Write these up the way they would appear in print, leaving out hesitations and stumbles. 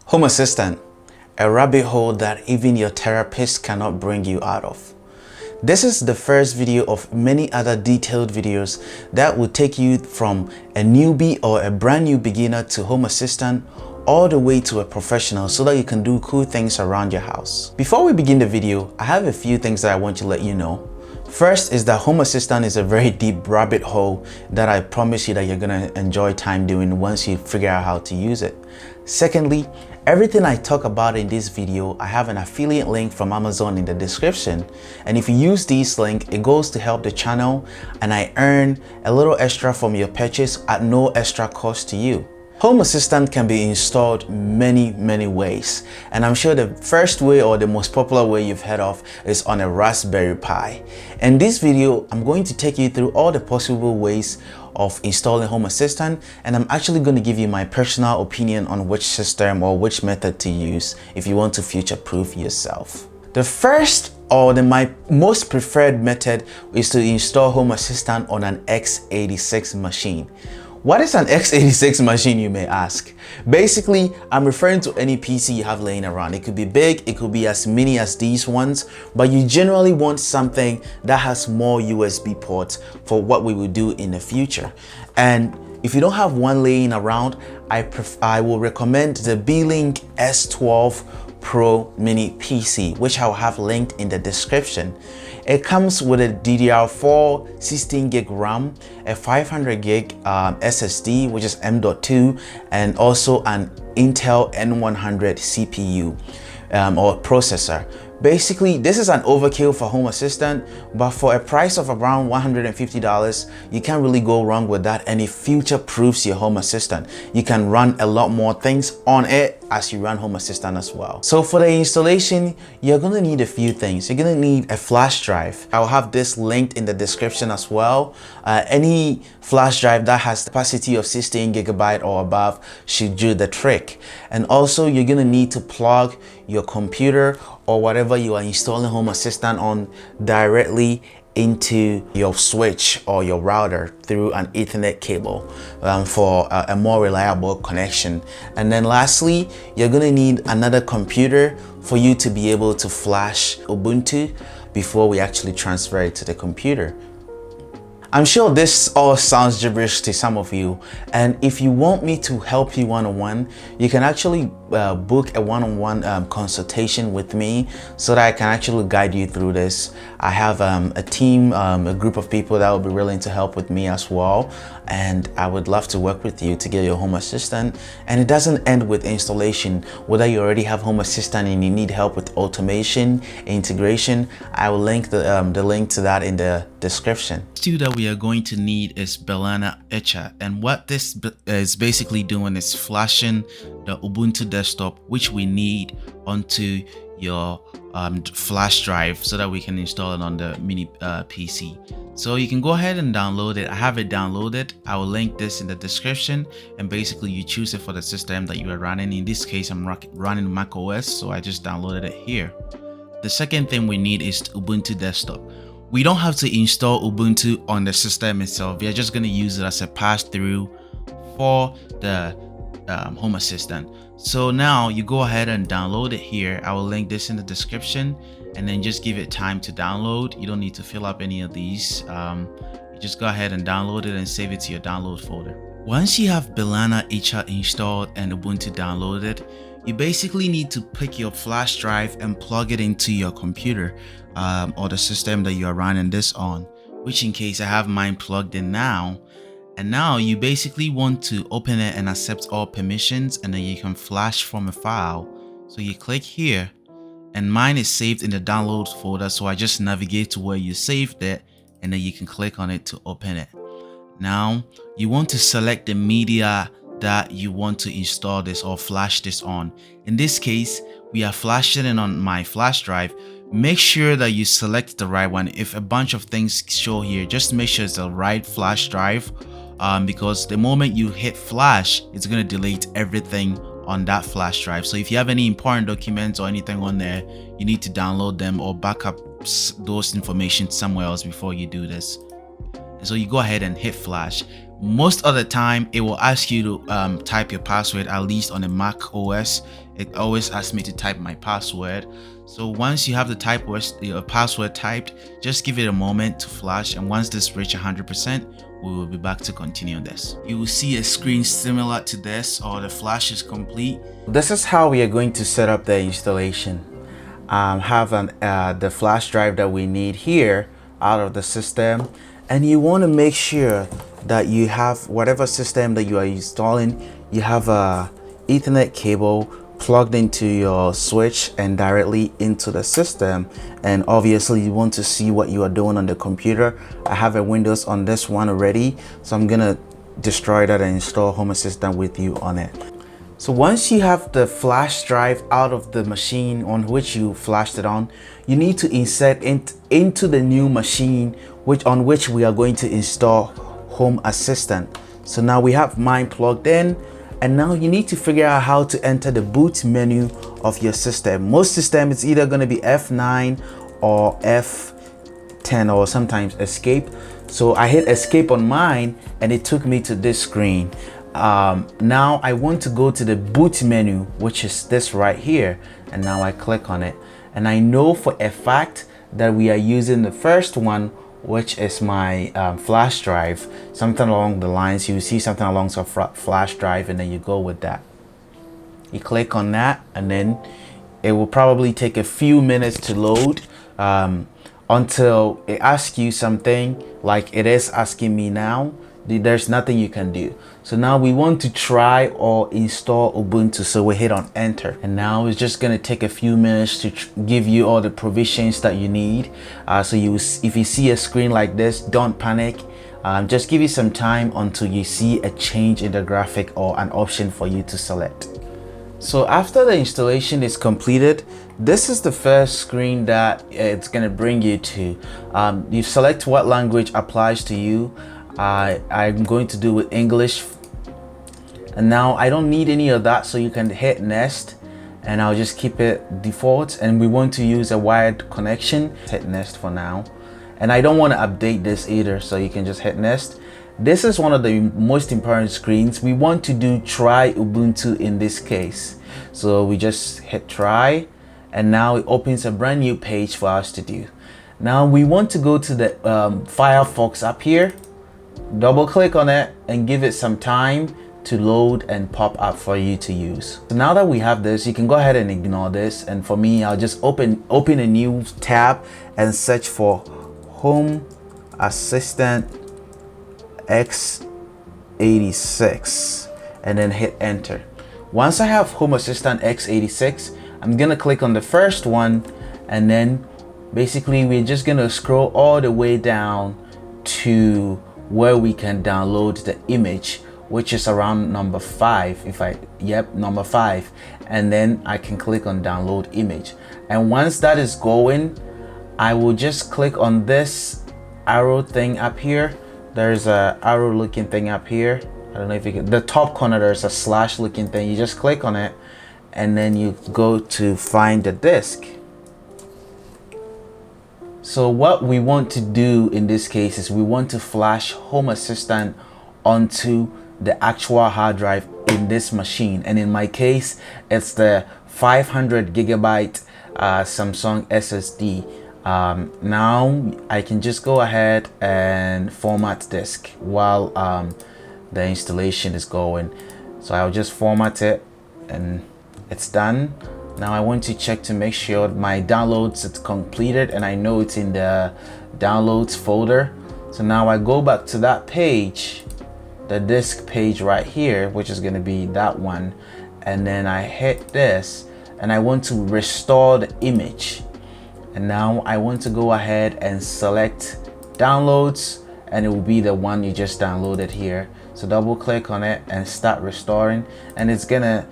Home Assistant, a rabbit hole that even your therapist cannot bring you out of. This is the first video of many other detailed videos that will take you from a newbie or a brand new beginner to Home Assistant all the way to a professional so that you can do cool things around your house. Before we begin the video, I have a few things that I want to let you know. First is that Home Assistant is a very deep rabbit hole that I promise you that you're gonna enjoy time doing once you figure out how to use it. Secondly, everything I talk about in this video, I have an affiliate link from Amazon in the description. And if you use this link, it goes to help the channel and I earn a little extra from your purchase at no extra cost to you. Home Assistant can be installed many ways, and I'm sure the first way or the most popular way you've heard of is on a Raspberry Pi. In this video, I'm going to take you through all the possible ways of installing Home Assistant, and I'm actually going to give you my personal opinion on which system or which method to use if you want to future-proof yourself. The first or my most preferred method is to install Home Assistant on an x86 machine. What is an x86 machine, you may ask? Basically, I'm referring to any PC you have laying around. It could be big, it could be as mini as these ones, but you generally want something that has more USB ports for what we will do in the future. And if you don't have one laying around, I will recommend the Beelink S12 Pro Mini PC, which I'll have linked in the description. It comes with a DDR4 16 gig RAM, a 500 gig SSD, which is M.2, and also an Intel N100 CPU or processor. Basically, this is an overkill for Home Assistant, but for a price of around $150, you can't really go wrong with that, and it future-proofs your Home Assistant. You can run a lot more things on it as you run Home Assistant as well. So for the installation, you're gonna need a few things. You're gonna need a flash drive. I'll have this linked in the description as well. Any flash drive that has capacity of 16 gigabyte or above should do the trick. And also, you're gonna need to plug your computer or whatever you are installing Home Assistant on directly into your switch or your router through an Ethernet cable for a more reliable connection. And then lastly, you're gonna need another computer for you to be able to flash Ubuntu before we actually transfer it to the computer. I'm sure this all sounds gibberish to some of you, and if you want me to help you one-on-one, you can actually book a one-on-one consultation with me so that I can actually guide you through this. I have a team, a group of people that will be willing to help with me as well, and I would love to work with you to get your Home Assistant. And it doesn't end with installation. Whether you already have Home Assistant and you need help with automation, integration, I will link the link to that in the description. Two that we are going to need is Balena Etcher, and what this is basically doing is flashing the Ubuntu desktop, which we need, onto your flash drive so that we can install it on the mini PC. So you can go ahead and download it. I have it downloaded. I will link this in the description, and basically you choose it for the system that you are running. In this case, I'm running Mac OS, so I just downloaded it here. The second thing we need is Ubuntu desktop. We don't have to install Ubuntu on the system itself. We are just going to use it as a pass-through for the Home Assistant. So now you go ahead and download it here. I will link this in the description, and then just give it time to download. You don't need to fill up any of these. You just go ahead and download it and save it to your download folder. Once you have Balena Etcher installed and Ubuntu downloaded, you basically need to pick your flash drive and plug it into your computer or the system that you are running this on, which in case I have mine plugged in now. And now you basically want to open it and accept all permissions, and then you can flash from a file. So you click here, and mine is saved in the downloads folder, so I just navigate to where you saved it, and then you can click on it to open it. Now you want to select the media that you want to install this or flash this on. In this case, we are flashing it on my flash drive. Make sure that you select the right one. If a bunch of things show here, just make sure it's the right flash drive, because the moment you hit flash, it's going to delete everything on that flash drive. So if you have any important documents or anything on there, you need to download them or back up those information somewhere else before you do this. And so you go ahead and hit flash. Most of the time it will ask you to type your password. At least on a Mac OS, it always asks me to type my password. So once you have your password typed, just give it a moment to flash, and once this reaches 100%, we will be back to continue this. You will see a screen similar to this, or the flash is complete. This is how we are going to set up the installation. Have the flash drive that we need here out of the system, and you want to make sure that you have whatever system that you are installing, you have a Ethernet cable plugged into your switch and directly into the system. And obviously you want to see what you are doing on the computer. I have a Windows on this one already, so I'm gonna destroy that and install Home Assistant with you on it. So once you have the flash drive out of the machine on which you flashed it on, you need to insert it into the new machine on which we are going to install Home Assistant. So now we have mine plugged in, and now you need to figure out how to enter the boot menu of your system. Most systems it's either going to be F9 or F10 or sometimes escape. So I hit escape on mine and it took me to this screen. Now I want to go to the boot menu, which is this right here, and now I click on it, and I know for a fact that we are using the first one, which is my flash drive. Something along the lines, you see something along some flash drive, and then you go with that. You click on that, and then it will probably take a few minutes to load until it asks you something like it is asking me now. There's nothing you can do. So now we want to try or install Ubuntu, so we hit on enter, and now it's just going to take a few minutes to give you all the provisions that you need. So if you see a screen like this, don't panic. Just give you some time until you see a change in the graphic or an option for you to select. So after the installation is completed, this is the first screen that it's going to bring you to. You select what language applies to you. I'm going to do with English, and now I don't need any of that, so you can hit next, and I'll just keep it default. And we want to use a wired connection. Hit next for now, and I don't want to update this either, so you can just hit next. This is one of the most important screens. We want to do try Ubuntu in this case, so we just hit try, and now it opens a brand new page for us to do. Now we want to go to the Firefox up here. Double click on it and give it some time to load and pop up for you to use. So now that we have this, you can go ahead and ignore this, and for me, I'll just open a new tab and search for Home Assistant x86 and then hit enter. Once I have Home Assistant x86, I'm gonna click on the first one, and then basically we're just gonna scroll all the way down to where we can download the image, which is around number 5. Number 5, and then I can click on download image. And once that is going, I will just click on this arrow thing up here. There's a arrow looking thing up here. I don't know if you can, the top corner, there's a slash looking thing. You just click on it, and then you go to find the disk. So what we want to do in this case is we want to flash Home Assistant onto the actual hard drive in this machine, and in my case it's the 500 gigabyte Samsung SSD. Now I can just go ahead and format disk while the installation is going. So I'll just format it, and it's done. Now I want to check to make sure my downloads it's completed, and I know it's in the downloads folder. So now I go back to that page, the disk page right here, which is going to be that one, and then I hit this, and I want to restore the image. And now I want to go ahead and select downloads, and it will be the one you just downloaded here. So double click on it and start restoring, and it's gonna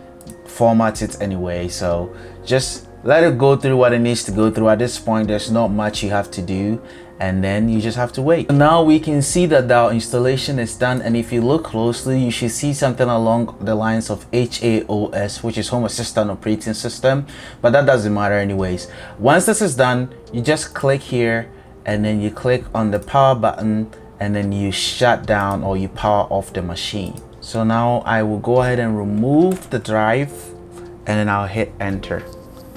format it anyway, so just let it go through what it needs to go through. At this point there's not much you have to do, and then you just have to wait. Now we can see that our installation is done, and if you look closely you should see something along the lines of HAOS, which is Home Assistant Operating System, but that doesn't matter anyways. Once this is done, you just click here, and then you click on the power button, and then you shut down or you power off the machine. So now I will go ahead and remove the drive, and then I'll hit enter.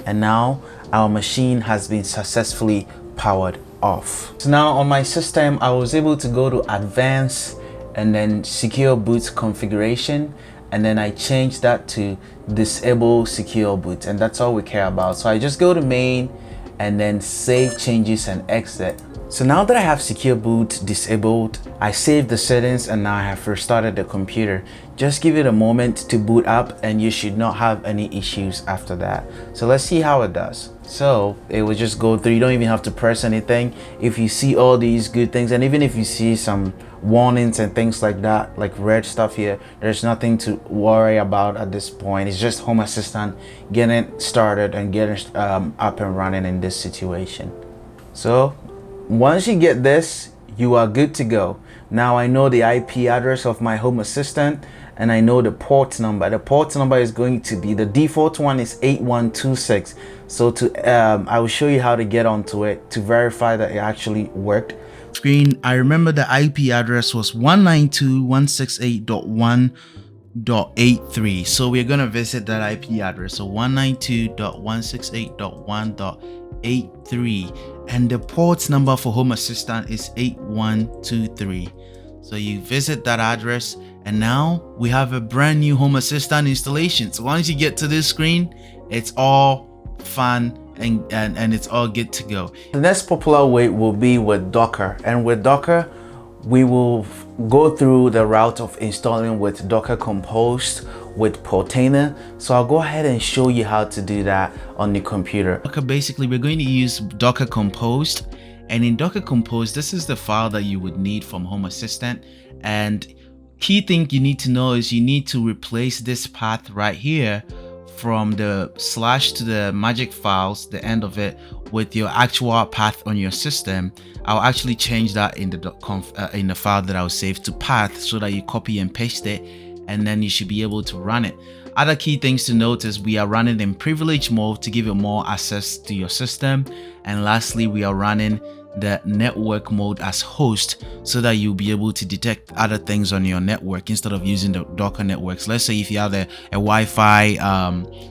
And now our machine has been successfully powered off. So now on my system, I was able to go to advanced and then secure boot configuration, and then I changed that to disable secure boot, and that's all we care about. So I just go to main and then save changes and exit. So now that I have secure boot disabled, I saved the settings and now I have restarted the computer. Just give it a moment to boot up and you should not have any issues after that. So let's see how it does. So it will just go through. You don't even have to press anything. If you see all these good things, and even if you see some warnings and things like that, like red stuff here, there's nothing to worry about at this point. It's just Home Assistant getting started and getting up and running in this situation. So once you get this, you are good to go. Now I know the IP address of my Home Assistant and I know the port number. The port number is going to be, the default one is 8126. So I will show you how to get onto it to verify that it actually worked. Screen, I remember the IP address was 192.168.1.83. So we're gonna visit that IP address. So 192.168.1.83, and the port number for Home Assistant is 8123. So you visit that address, and now we have a brand new Home Assistant installation. So once you get to this screen, it's all fun and it's all good to go. The next popular way will be with Docker, and with Docker we will go through the route of installing with Docker Compose with Portainer. So I'll go ahead and show you how to do that on the computer. Okay, basically we're going to use Docker Compose, and in Docker Compose, this is the file that you would need from Home Assistant. And key thing you need to know is you need to replace this path right here from the / to the magic files, the end of it, with your actual path on your system. I'll actually change that in the in the file that I'll save to path, so that you copy and paste it, and then you should be able to run it. Other key things to note is we are running in privilege mode to give it more access to your system, and lastly we are running the network mode as host, so that you'll be able to detect other things on your network instead of using the Docker networks. Let's say if you have a Wi-Fi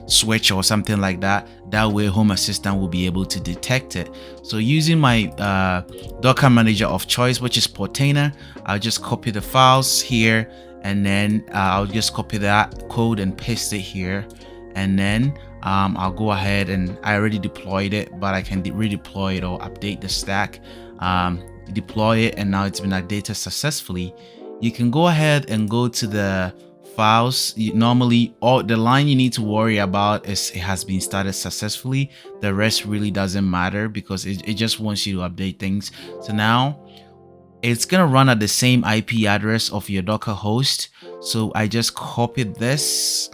switch or something like that, that way Home Assistant will be able to detect it. So using my Docker manager of choice, which is Portainer, I'll just copy the files here, and then I'll just copy that code and paste it here, and then I'll go ahead, and I already deployed it, but I can redeploy it or update the stack. Deploy it, and now it's been updated successfully. You can go ahead and go to the files. Normally, all the line you need to worry about is it has been started successfully. The rest really doesn't matter, because it just wants you to update things. So now it's gonna run at the same IP address of your Docker host. So I just copied this,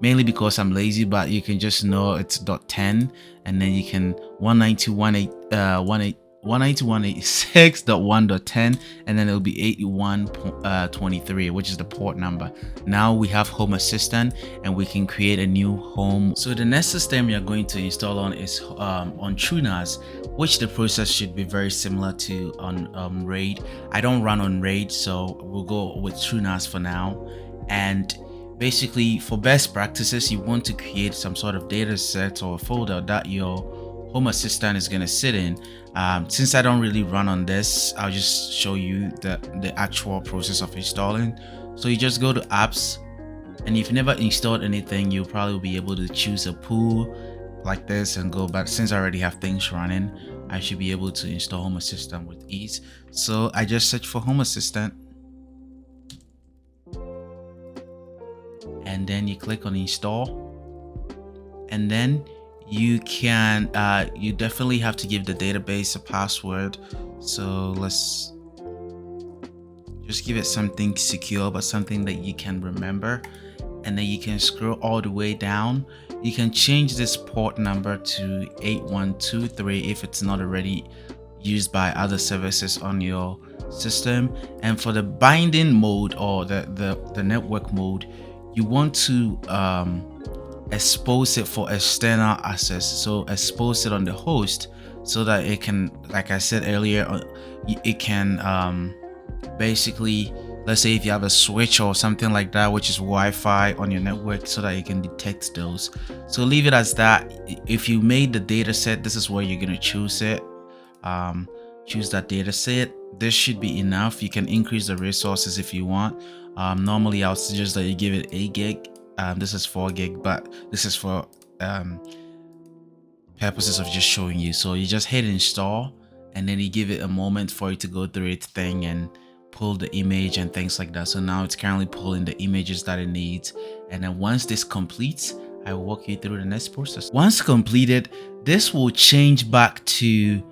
mainly because I'm lazy, but you can just know it's .10, and then you can 192.186.1.10, and then it'll be 8123, which is the port number. Now we have Home Assistant, and we can create a new home. So the next system you're going to install on is on TrueNAS, which the process should be very similar to on RAID. I don't run on RAID, so we'll go with TrueNAS for now. And basically, for best practices, you want to create some sort of data set or folder that your Home Assistant is going to sit in. Since I don't really run on this, I'll just show you the actual process of installing. So you just go to apps, and if you never installed anything, you'll probably be able to choose a pool like this and go back. Since I already have things running, I should be able to install Home Assistant with ease. So I just search for Home Assistant, and then you click on install, and then you can you definitely have to give the database a password. So let's just give it something secure, but something that you can remember. And then you can scroll all the way down. You can change this port number to 8123 if it's not already used by other services on your system. And for the binding mode, or the network mode, you want to expose it for external access. So expose it on the host, so that it can, like I said earlier, it can basically, let's say if you have a switch or something like that, which is Wi-Fi on your network, so that you can detect those. So leave it as that. If you made the data set, this is where you're gonna choose it. Choose that data set. This should be enough. You can increase the resources if you want. Normally I would suggest that you give it 8 gig. This is 4 gig, but this is for purposes of just showing you. So you just hit install, and then you give it a moment for it to go through its thing and pull the image and things like that. So now it's currently pulling the images that it needs, and then once this completes, I will walk you through the next process. Once completed, this will change back to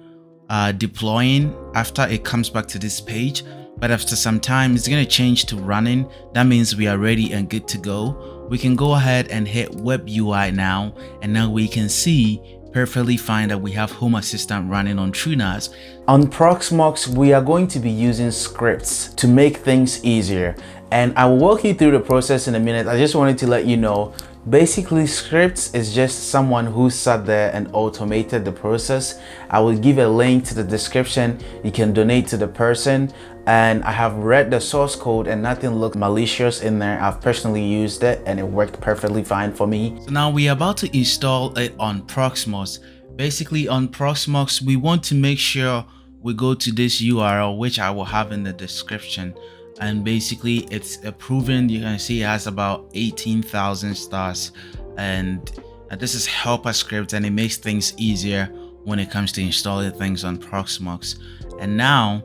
deploying after it comes back to this page, but after some time it's going to change to running. That means we are ready and good to go. We can go ahead and hit web UI now, and now we can see perfectly fine that we have Home Assistant running on TrueNAS. On Proxmox, we are going to be using scripts to make things easier, and I will walk you through the process in a minute. I just wanted to let you know, basically scripts is just someone who sat there and automated the process. I will give a link to the description. You can donate to the person, and I have read the source code and nothing looked malicious in there. I've personally used it and it worked perfectly fine for me. So now we are about to install it on Proxmox. Basically on Proxmox, we want to make sure we go to this URL, which I will have in the description. And basically it's proven. You can see it has about 18,000 stars, and this is helper script, and it makes things easier when it comes to installing things on Proxmox. And now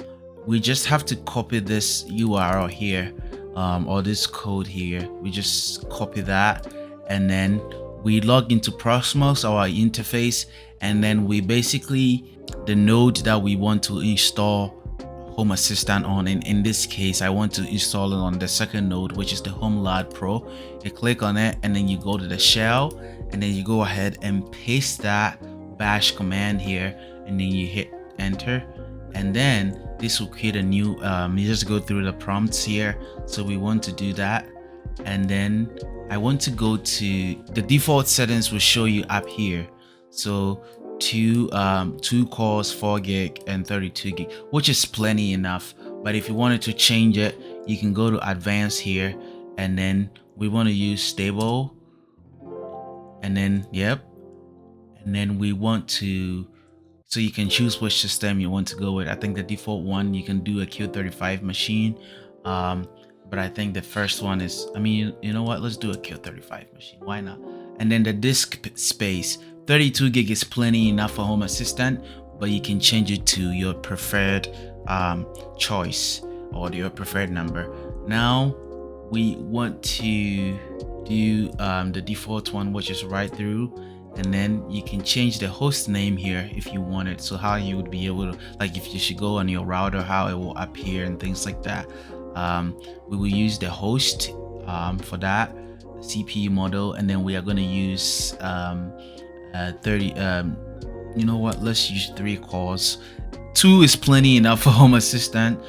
we just have to copy this URL here, or this code here. We just copy that, and then we log into Proxmox, our interface, and then we basically, the node that we want to install Home Assistant on, in this case I want to install it on the second node, which is the HomeLab Pro. You click on it, and then you go to the shell, and then you go ahead and paste that bash command here, and then you hit enter, and then this will create a new you just go through the prompts here. So we want to do that, and then I want to go to the default settings will show you up here. So two cores, 4 gig and 32 gig, which is plenty enough. But if you wanted to change it, you can go to advanced here, and then we want to use stable, and then and then we want to, so you can choose which system you want to go with. I think the default one, you can do a Q35 machine, but I think the first one is, I mean, you know what, let's do a Q35 machine, why not? And then the disk space, 32 gig is plenty enough for Home Assistant, but you can change it to your preferred choice or your preferred number. Now we want to do the default one, which is right through, and then you can change the host name here if you want it. So how you would be able to, like if you should go on your router, how it will appear and things like that. We will use the host for that, the CPU model, and then we are going to use 30 you know what, let's use 3 cores. 2 is plenty enough for Home Assistant.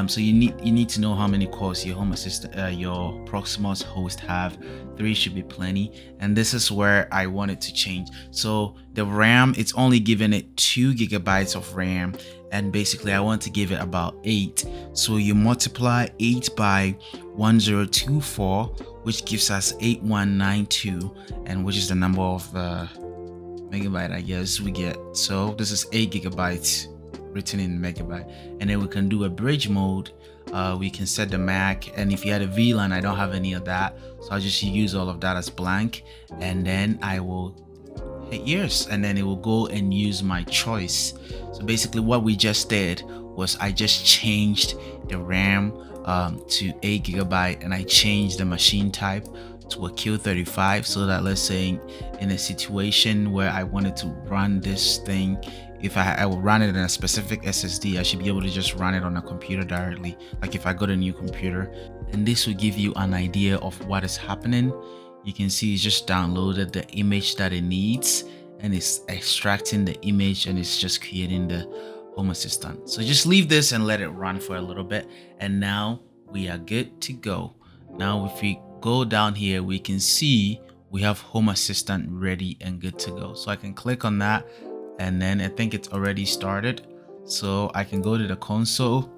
So you need to know how many cores your Home Assistant, your Proxmox host have. 3 should be plenty. And this is where I wanted to change. So the RAM, it's only giving it 2 gigabytes of RAM, and basically I want to give it about 8. So you multiply 8 by 1024, which gives us 8192, and which is the number of megabyte I guess we get. So this is 8 gigabytes written in megabyte, and then we can do a bridge mode. We can set the MAC, and if you had a VLAN, I don't have any of that, so I'll just use all of that as blank, and then I will hit yes, and then it will go and use my choice. So basically what we just did was I just changed the RAM to 8 gigabyte, and I changed the machine type to a Q35, so that let's say in a situation where I wanted to run this thing, if I will run it in a specific SSD, I should be able to just run it on a computer directly, like if I got a new computer. And this will give you an idea of what is happening. You can see it's just downloaded the image that it needs, and it's extracting the image, and it's just creating the Home Assistant. So just leave this and let it run for a little bit, and now we are good to go. Now if we go down here, we can see we have Home Assistant ready and good to go. So I can click on that, and then I think it's already started. So I can go to the console,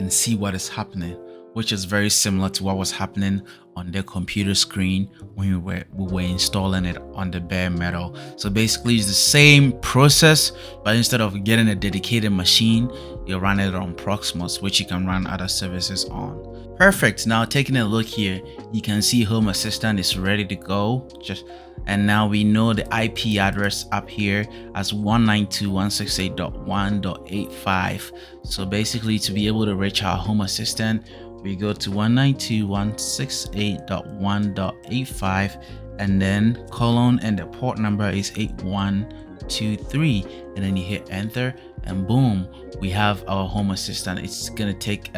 and see what is happening, which is very similar to what was happening on the computer screen when we were installing it on the bare metal. So basically it's the same process, but instead of getting a dedicated machine, you run it on Proxmox, which you can run other services on. Perfect. Now taking a look here, you can see Home Assistant is ready to go. And now we know the IP address up here as 192.168.1.85. So basically, to be able to reach our Home Assistant, we go to 192.168.1.85 and then colon, and the port number is 8123, and then you hit enter, and boom, we have our Home Assistant. It's gonna take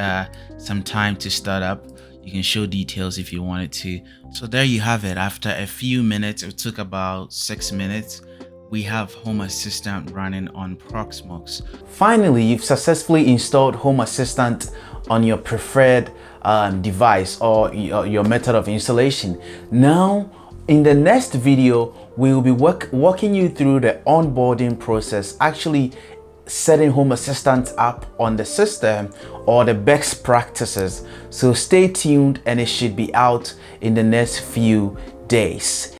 some time to start up. You can show details if you wanted to. So there you have it. After a few minutes, it took about 6 minutes, we have Home Assistant running on Proxmox. Finally, you've successfully installed Home Assistant on your preferred device or your method of installation. Now, in the next video, we will be walking you through the onboarding process, actually setting Home Assistant up on the system, or the best practices. So stay tuned, and it should be out in the next few days.